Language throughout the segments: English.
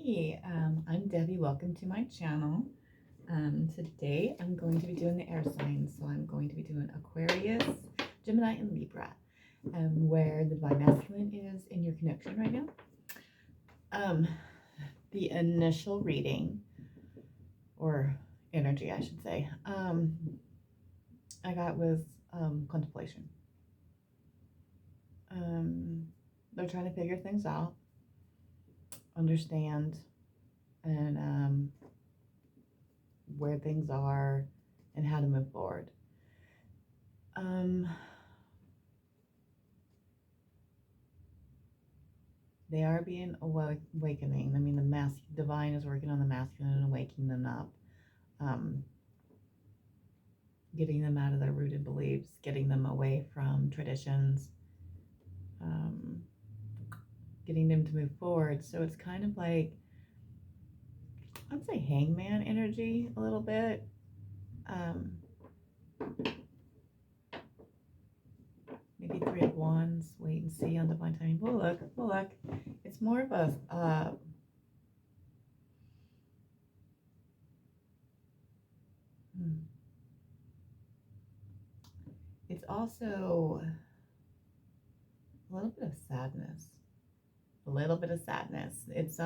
Hey, I'm Debbie. Welcome to my channel. Today I'm going to be doing the air signs. So I'm going to be doing Aquarius, Gemini, and Libra, where the divine masculine is in your connection right now. The initial reading, or energy, I should say, I got was contemplation. They're trying to figure things out, understand, and where things are and how to move forward. They are being awakening. I mean, the divine is working on the masculine and waking them up, getting them out of their rooted beliefs, getting them away from traditions, getting them to move forward. So it's kind of like, I'd say hangman energy a little bit. Maybe 3 of Wands, wait and see on divine timing. We'll look. It's more of a, it's also a little bit of sadness. It's,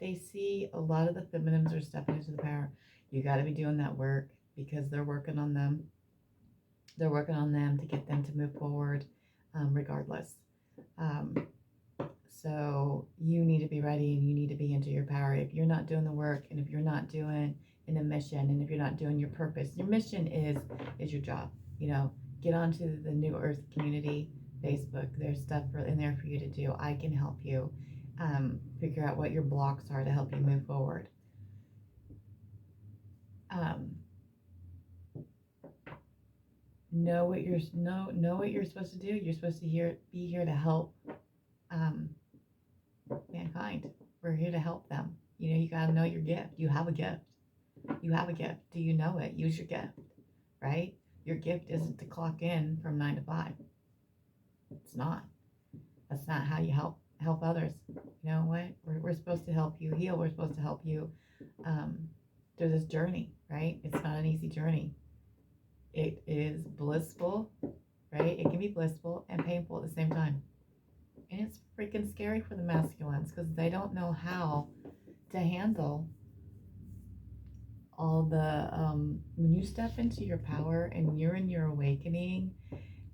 they see a lot of the feminines are stepping into the power. You got to be doing that work because they're working on them. They're working on them to get them to move forward, regardless. So you need to be ready and you need to be into your power. If you're not doing the work, and if you're not doing in a mission, and if you're not doing your purpose, your mission is your job. You know, get onto the New Earth community Facebook. There's stuff in there for you to do. I can help you figure out what your blocks are to help you move forward. Know what you're supposed to do. You're supposed to be here to help mankind. We're here to help them. You know, you got to know your gift. You have a gift. Do you know it? Use your gift, right? Your gift isn't to clock in from 9 to 5. It's not. That's not how you help others. You know what? We're supposed to help you heal. We're supposed to help you through this journey, right? It's not an easy journey. It is blissful, right? It can be blissful and painful at the same time. And it's freaking scary for the masculines because they don't know how to handle all the, when you step into your power and you're in your awakening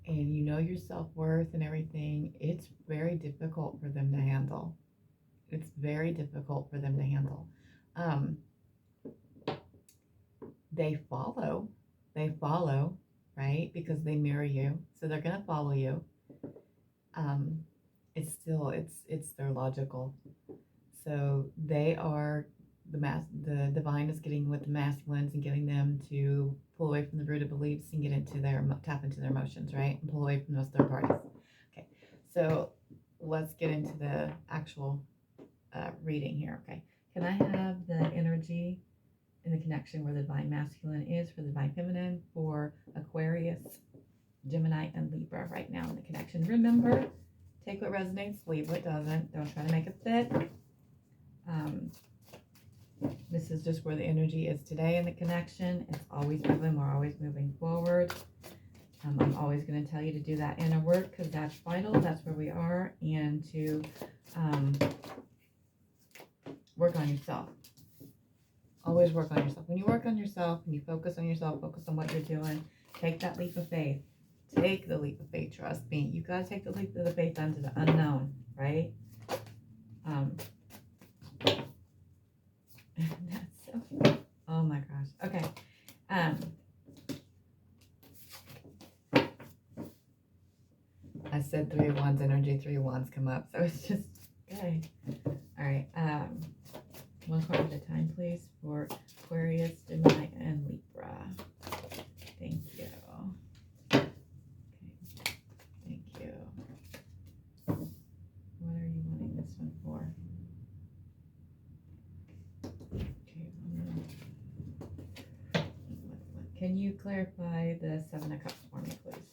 and you know your self-worth and everything, it's very difficult for them to handle. They follow, right? Because they mirror you. So they're going to follow you. It's their logical. So they are the divine is getting with the masculines and getting them to pull away from the rooted beliefs and tap into their emotions, right? And pull away from those third parties. Okay. So let's get into the actual reading here. Okay. Can I have the energy in the connection where the divine masculine is for the divine feminine for Aquarius, Gemini, and Libra right now in the connection? Remember, take what resonates, leave what doesn't. Don't try to make it fit. This is just where the energy is today in the connection. It's always moving. We're always moving forward. I'm always going to tell you to do that inner work because that's vital. That's where we are. And to work on yourself. Always work on yourself. When you work on yourself and you focus on yourself, focus on what you're doing, take that leap of faith. Take the leap of faith. Trust me. You got to take the leap of the faith onto the unknown, right? That's so cute. Oh my gosh. Okay. I said 3 of Wands energy, 3 of Wands come up. So it's just, okay. All right. One card at a time, please, for Aquarius, Gemini, and Libra. Thank you. Okay. Thank you. What are you wanting this one for? Okay. Can you clarify the 7 of Cups for me, please?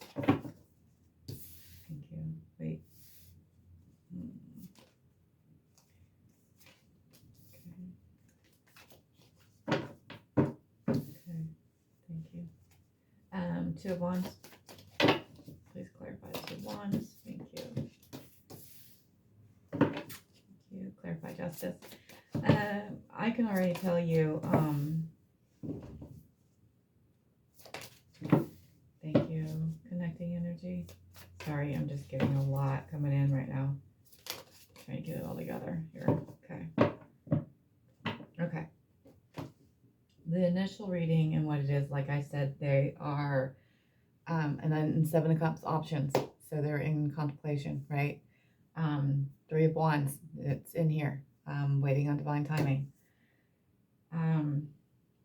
Thank you. Wait. Two of Wands. Please clarify Two of Wands. Thank you. Thank you. Clarify Justice. I can already tell you, thank you. Connecting energy. Sorry, I'm just getting a lot coming in right now. Trying to get it all together here. Okay. Okay. The initial reading and what it is, like I said, they are, and then Seven of Cups options. So they're in contemplation, right? Three of Wands, it's in here, waiting on divine timing.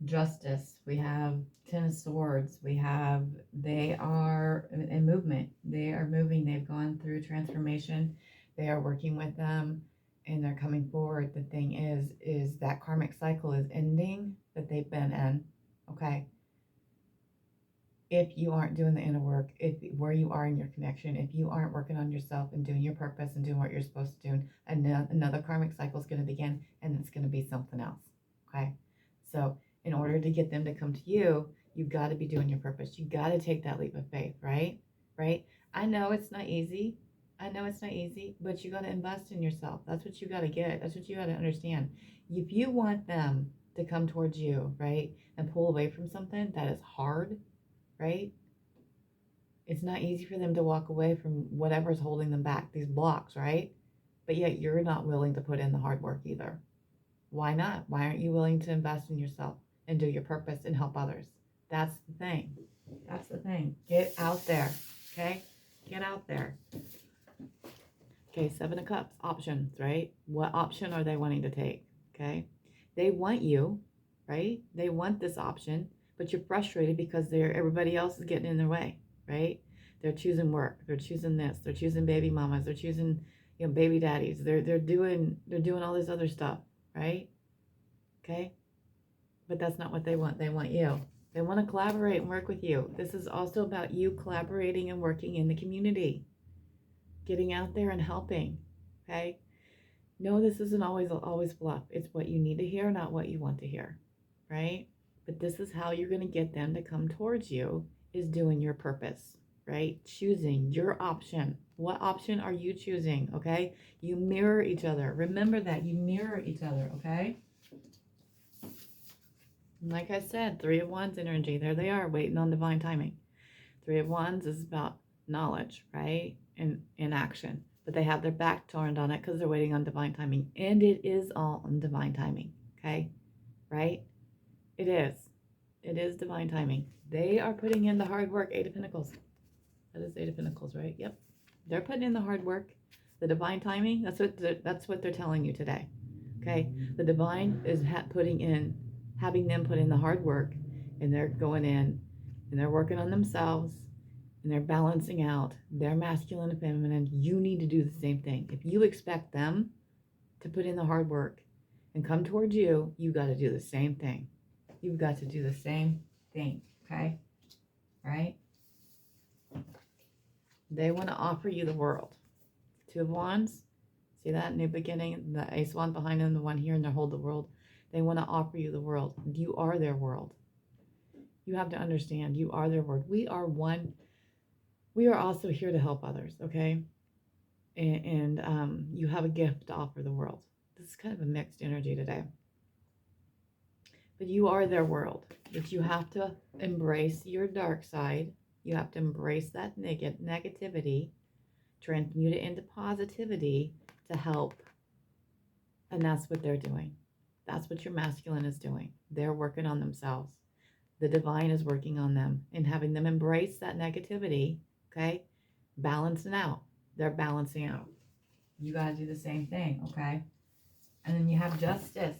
Justice, we have Ten of Swords, we have, they are in movement. They are moving. They've gone through transformation. They are working with them and they're coming forward. The thing is that karmic cycle is ending that they've been in, okay? If you aren't doing the inner work, if where you are in your connection, if you aren't working on yourself and doing your purpose and doing what you're supposed to do, another karmic cycle is going to begin, and it's going to be something else, okay? So in order to get them to come to you, you've got to be doing your purpose. You've got to take that leap of faith, right? Right? I know it's not easy. I know it's not easy, but you got to invest in yourself. That's what you got to get. That's what you got to understand. If you want them to come towards you, right, and pull away from something that is hard, right? It's not easy for them to walk away from whatever's holding them back, these blocks, right? But yet you're not willing to put in the hard work either. Why not? Why aren't you willing to invest in yourself and do your purpose and help others? That's the thing. That's the thing. Get out there, okay? Get out there. Okay, Seven of Cups, options, right? What option are they wanting to take, okay? They want you, right? They want this option, but you're frustrated because everybody else is getting in their way, right? They're choosing work. They're choosing this. They're choosing baby mamas. They're choosing, baby daddies. They're doing all this other stuff, right? Okay? But that's not what they want. They want you. They want to collaborate and work with you. This is also about you collaborating and working in the community. Getting out there and helping, okay? No, this isn't always fluff. It's what you need to hear, not what you want to hear, right? But this is how you're going to get them to come towards you, is doing your purpose, right? Choosing your option. What option are you choosing, okay? You mirror each other. Remember that. You mirror each other, okay? Like I said, Three of Wands energy. There they are, waiting on divine timing. Three of Wands is about knowledge, right? And action. But they have their back turned on it because they're waiting on divine timing. And it is all on divine timing, okay? Right? It is. It is divine timing. They are putting in the hard work. Eight of Pentacles. That is Eight of Pentacles, right? Yep. They're putting in the hard work. The divine timing, that's what they're telling you today, okay? The divine is having them put in the hard work, and they're going in, and they're working on themselves, and they're balancing out their masculine and feminine. You need to do the same thing. If you expect them to put in the hard work and come towards you, you got to do the same thing. You've got to do the same thing, okay? All right? They want to offer you the world. Two of Wands. See that? New beginning. The Ace of Wands behind them, the one here, and they hold the world. They want to offer you the world. You are their world. You have to understand, you are their world. We are one. We are also here to help others, okay? And you have a gift to offer the world. This is kind of a mixed energy today. But you are their world. But you have to embrace your dark side. You have to embrace that negativity, transmute it into positivity to help. And that's what they're doing. That's what your masculine is doing. They're working on themselves. The divine is working on them and having them embrace that negativity, okay? Balancing out. They're balancing out. You got to do the same thing, okay? And then you have justice.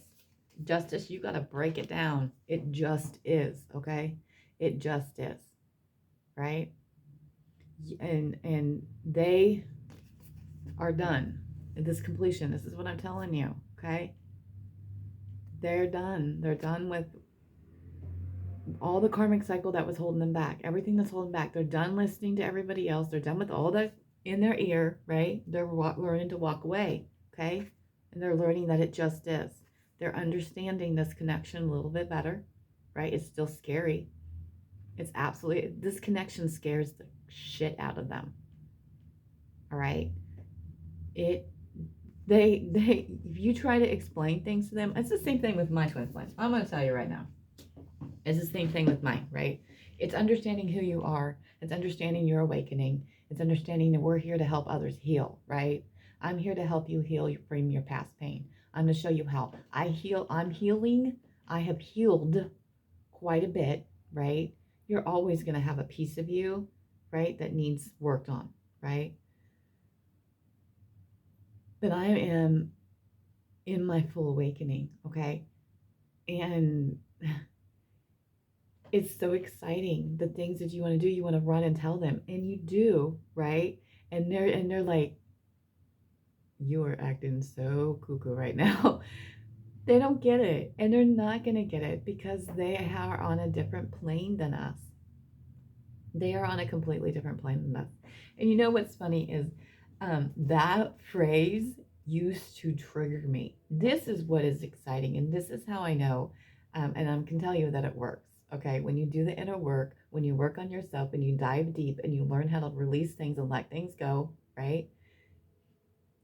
Justice, you got to break it down. It just is, okay? It just is, right? And they are done. This completion, this is what I'm telling you, okay? They're done. They're done with all the karmic cycle that was holding them back. Everything that's holding back. They're done listening to everybody else. They're done with all that in their ear, right? They're learning to walk away, okay? And they're learning that it just is. They're understanding this connection a little bit better, right? It's still scary, It's absolutely, this connection scares the shit out of them. All right. It, if you try to explain things to them, it's the same thing with my twin flames. I'm going to tell you right now. It's the same thing with mine, right? It's understanding who you are. It's understanding your awakening. It's understanding that we're here to help others heal, right? I'm here to help you heal from your past pain. I'm going to show you how. I'm healing. I have healed quite a bit, right? You're always going to have a piece of you, right, that needs worked on, right? But I am in my full awakening, okay? And it's so exciting. The things that you want to do, you want to run and tell them, and you do, right? And they're like, you are acting so cuckoo right now. They don't get it, and they're not going to get it because they are on a different plane than us. They are on a completely different plane than us. And you know what's funny is that phrase used to trigger me. This is what is exciting, and this is how I know, and I can tell you that it works. Okay, when you do the inner work, when you work on yourself and you dive deep and you learn how to release things and let things go, right?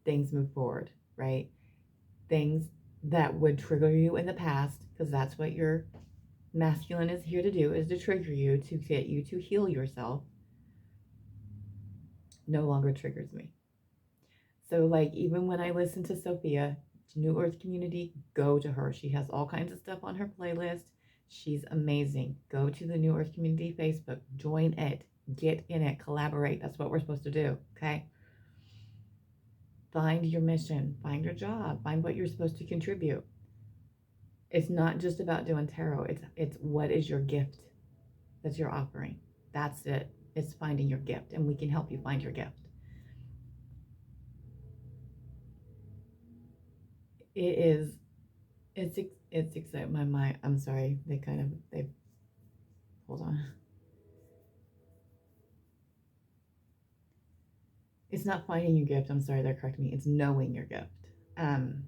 Things move forward, right? Things that would trigger you in the past, because that's what your masculine is here to do, is to trigger you, to get you to heal yourself, no longer triggers me. So like even when I listen to Sophia, New Earth Community, go to her. She has all kinds of stuff on her playlist. She's amazing. Go to the New Earth Community Facebook, join it, get in it, collaborate. That's what we're supposed to do, okay? Find your mission, find your job, find what you're supposed to contribute. It's not just about doing tarot. It's what is your gift that you're offering. That's it. It's finding your gift, and we can help you find your gift. It is, it's exciting. My mind, I'm sorry, they hold on. It's not finding your gift. I'm sorry, they're correcting me. It's knowing your gift. Um,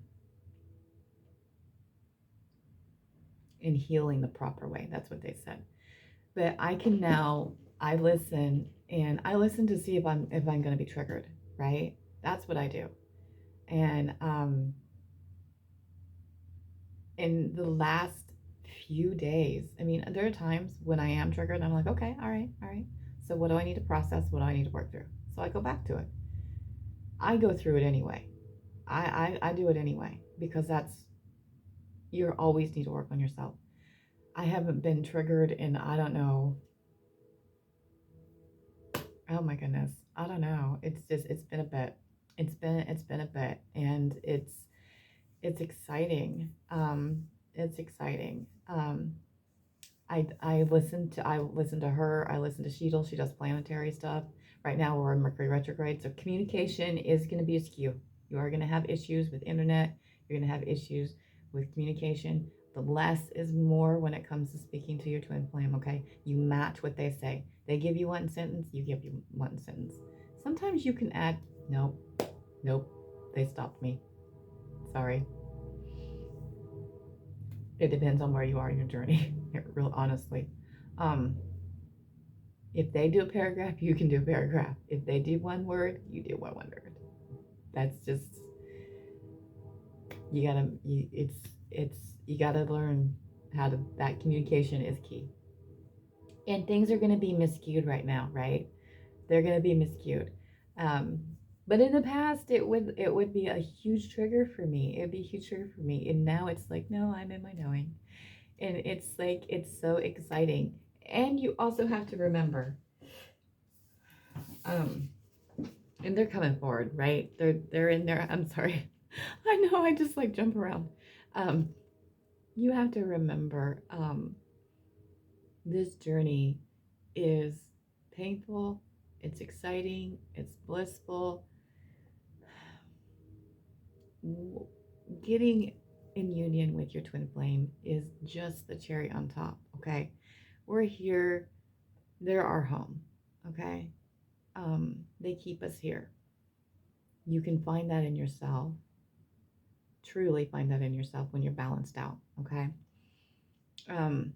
and healing the proper way. That's what they said. But I can now, I listen, and I listen to see if I'm going to be triggered, right? That's what I do. And in the last few days, I mean, there are times when I am triggered and I'm like, okay, all right, all right. So what do I need to process? What do I need to work through? So I go back to it. I go through it anyway. I do it anyway, because you always need to work on yourself. I haven't been triggered in, I don't know. Oh my goodness. I don't know. It's been a bit. It's been a bit, and it's exciting. It's exciting. I listen to her. I listen to Sheetal. She does planetary stuff. Right now we're in Mercury retrograde, so communication is going to be askew. You are going to have issues with internet. You're going to have issues with communication. The less is more when it comes to speaking to your twin flame. Okay, you match what they say. They give you one sentence, you give you one sentence. Sometimes you can add. Nope, nope. They stopped me. Sorry. It depends on where you are in your journey. Real honestly. Um, if they do a paragraph, you can do a paragraph. If they do one word, you do one word. That's just, you gotta you gotta learn how to, that communication is key. And things are gonna be miscued right now, right? They're gonna be miscued. Um, but in the past, it would be a huge trigger for me. It'd be a huge trigger for me. And now it's like, no, I'm in my knowing. And it's like, it's so exciting. And you also have to remember, um, and they're coming forward, right? They're in there. I'm sorry. I know I just like jump around. Um, you have to remember, this journey is painful, it's exciting, it's blissful. Getting in union with your twin flame is just the cherry on top, okay? We're here, they're our home, okay? They keep us here. You can find that in yourself, truly find that in yourself when you're balanced out, okay? Um,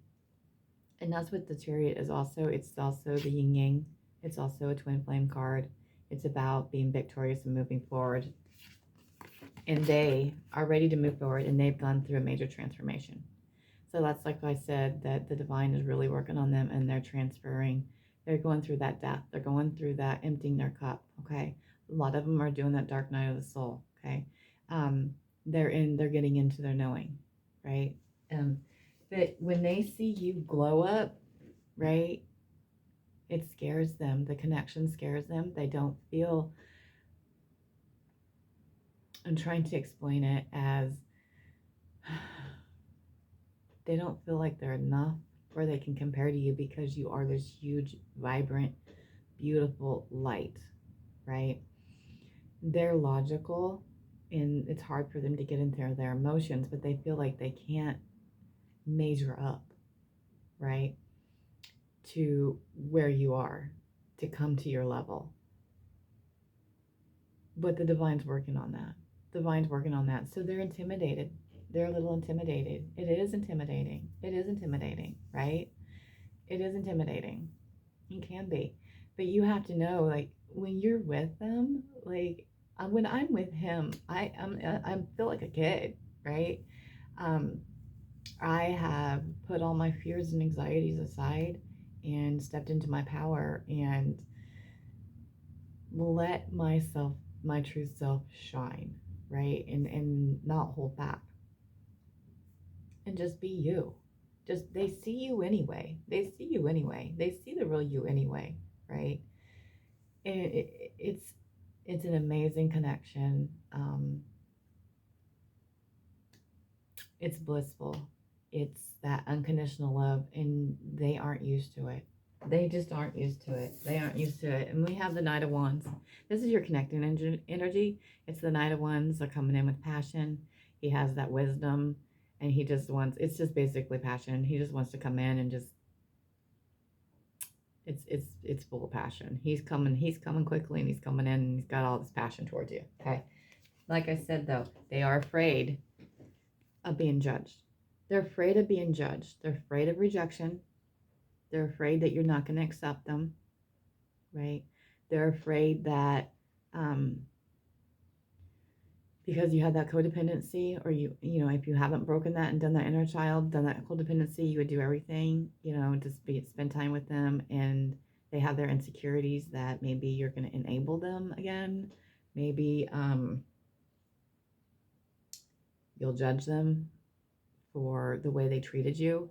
And that's what the Chariot is also. It's also the yin yang. It's also a twin flame card. It's about being victorious and moving forward. And they are ready to move forward, and they've gone through a major transformation. So that's like I said, that the divine is really working on them, and they're transferring. They're going through that death. They're going through that emptying their cup. Okay. A lot of them are doing that dark night of the soul. Okay. They're getting into their knowing, right? But when they see you glow up, right, it scares them. The connection scares them. They don't feel, I'm trying to explain it as, they don't feel like they're enough where they can compare to you, because you are this huge, vibrant, beautiful light, right? They're logical, and it's hard for them to get into their emotions, but they feel like they can't measure up, right, to where you are, to come to your level. But the divine's working on that. Divine's working on that. So they're intimidated. They're a little intimidated. It is intimidating. It is intimidating, right? It is intimidating. It can be. But you have to know, like, when you're with them, like, when I'm with him, I feel like a kid, right? I have put all my fears and anxieties aside and stepped into my power and let myself, my true self, shine, right? And not hold back, and just be you. Just, they see you anyway. They see you anyway. They see the real you anyway, right? And it's an amazing connection. It's blissful. It's that unconditional love, and they aren't used to it. They just aren't used to it. They aren't used to it. And we have the Knight of Wands. This is your connecting energy. It's the Knight of Wands. They're coming in with passion. He has that wisdom, and he just wants, it's just basically passion. He just wants to come in and just, it's full of passion. He's coming quickly, and he's coming in, and he's got all this passion towards you. Okay. Like I said, though, they are afraid of being judged. They're afraid of being judged. They're afraid of rejection. They're afraid that you're not going to accept them, right? They're afraid that because you had that codependency, or you know, if you haven't broken that and done that inner child, done that codependency, you would do everything, you know, to spend time with them, and they have their insecurities that maybe you're going to enable them again. Maybe you'll judge them for the way they treated you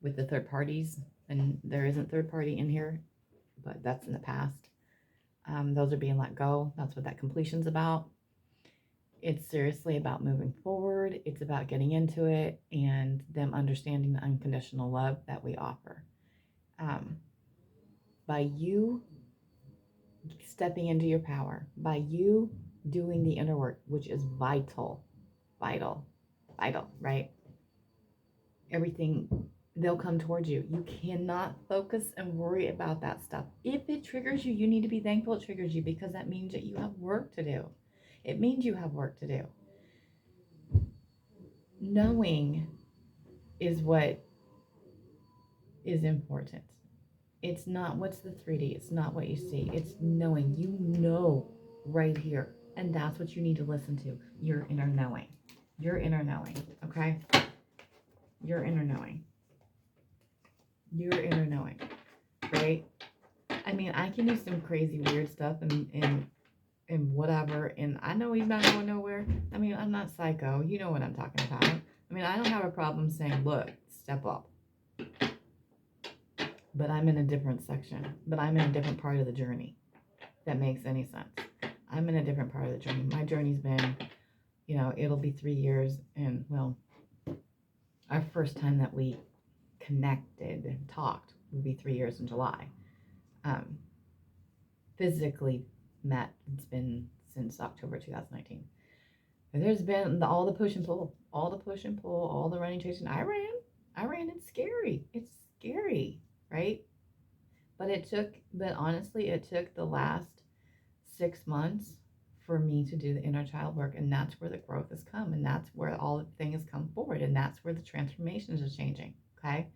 with the third parties. And there isn't third party in here, but that's in the past. Those are being let go. That's what that completion's about. It's seriously about moving forward. It's about getting into it and them understanding the unconditional love that we offer. By you stepping into your power, by you doing the inner work, which is vital, right? Everything, they'll come towards you. You cannot focus and worry about that stuff. If it triggers you, you need to be thankful it triggers you, because that means that you have work to do. It means you have work to do. Knowing is what is important. It's not what's the 3D. It's not what you see. It's knowing. You know right here. And that's what you need to listen to. Your inner knowing. Your inner knowing. Okay? Your inner knowing. Your inner knowing. Right? I mean, I can do some crazy weird stuff and whatever, and I know he's not going nowhere. I mean, I'm not psycho. You know what I'm talking about. I mean, I don't have a problem saying, look, step up. But I'm in a different section. But I'm in a different part of the journey. If that makes any sense. I'm in a different part of the journey. My journey's been, you know, it'll be 3 years, and, well, our first time that we connected and talked would be 3 years in July. Physically met, it's been since October 2019. And there's been all the push and pull, all the running, chasing. I ran. It's scary, right? But honestly, it took the last 6 months for me to do the inner child work, and that's where the growth has come, and that's where all the things come forward, and that's where the transformations are changing. Okay,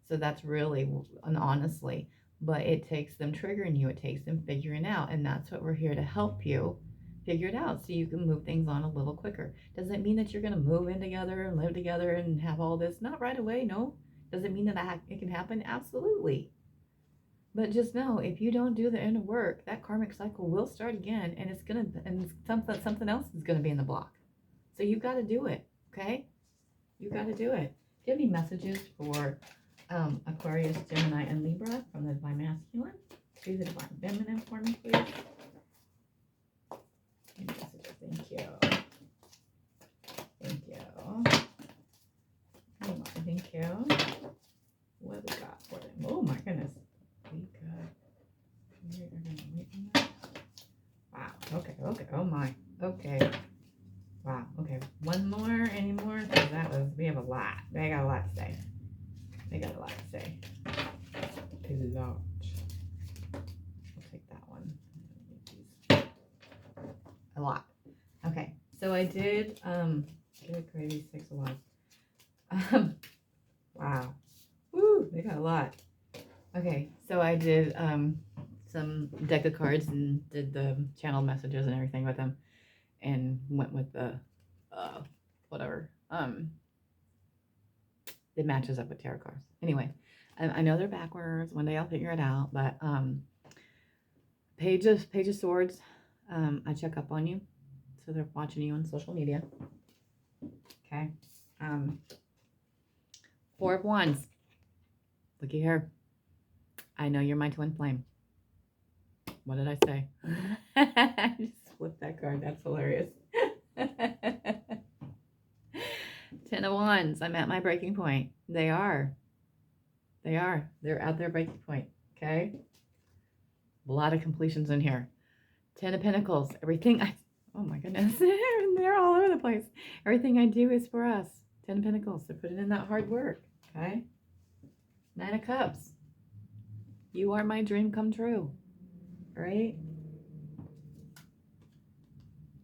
So that's really, and honestly, but it takes them triggering you. It takes them figuring out. And that's what we're here to help you figure it out so you can move things on a little quicker. Does it mean that you're going to move in together and live together and have all this? Not right away, no. Does it mean that it can happen? Absolutely. But just know, if you don't do the inner work, that karmic cycle will start again, and it's gonna, and something else is gonna be in the block. So you got to do it, okay? You got to do it. Do you have any messages for Aquarius, Gemini, and Libra from the Divine Masculine to the Divine Feminine for me, please? Any messages? Thank you. Thank you. Thank you. What do we got for them? Oh my goodness. We are gonna wait on that. Wow. Okay. Oh my. Okay. Wow. Okay. One more. Any more? Because we have a lot. They got a lot to say. A lot. I'll take that one. A lot. Okay. So I did, good gravy, 6 of Wands. Wow. Woo, they got a lot. Okay, so I did some deck of cards and did the channel messages and everything with them, and went with the whatever it matches up with tarot cards. Anyway, I know they're backwards. One day I'll figure it out. But Page of Swords. I check up on you, so they're watching you on social media. Okay. 4 of Wands. Looky here. I know you're my twin flame. What did I say? I just flipped that card. That's hilarious. 10 of Wands. I'm at my breaking point. They are. They're at their breaking point. Okay. A lot of completions in here. 10 of Pentacles. Oh my goodness. They're all over the place. Everything I do is for us. 10 of Pentacles. So put it in that hard work. Okay. 9 of Cups. You are my dream come true. Right?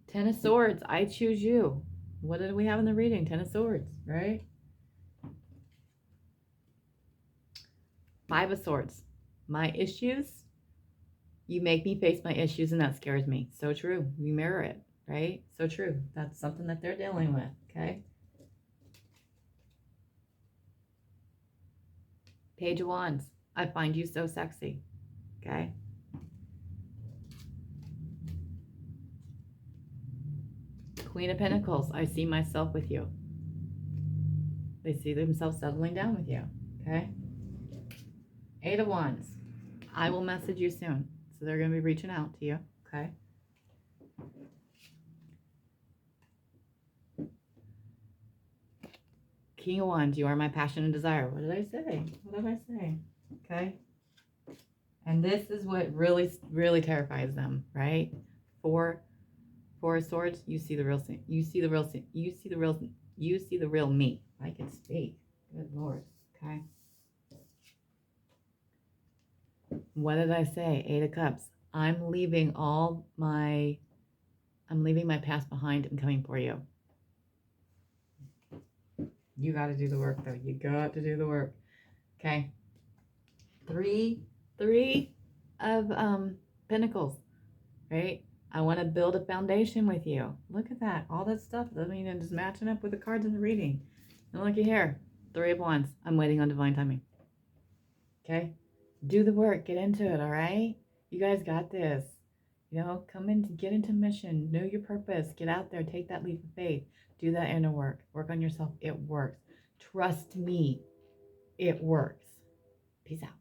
10 of Swords. I choose you. What did we have in the reading? 10 of Swords. Right? 5 of Swords. My issues. You make me face my issues, and that scares me. So true. We mirror it. Right? So true. That's something that they're dealing with. Okay? Page of Wands. I find you so sexy. Okay? Queen of Pentacles. I see myself with you. They see themselves settling down with you. Okay? 8 of Wands. I will message you soon. So they're going to be reaching out to you. Okay? King of Wands. You are my passion and desire. What did I say? Okay? And this is what really, really terrifies them, right? 4 of Swords. You see the real thing. You see the real me. I can speak. Good Lord. Okay? What did I say? 8 of Cups. I'm leaving my past behind and coming for you. You got to do the work, though. You got to do the work. Okay. 3 of Pentacles. Right? I want to build a foundation with you. Look at that. All that stuff. I mean, it's matching up with the cards in the reading. And looky here. 3 of Wands. I'm waiting on divine timing. Okay? Do the work. Get into it, all right? You guys got this. You know, come in, get into mission. Know your purpose. Get out there. Take that leap of faith. Do that inner work. Work on yourself. It works. Trust me. It works. Peace out.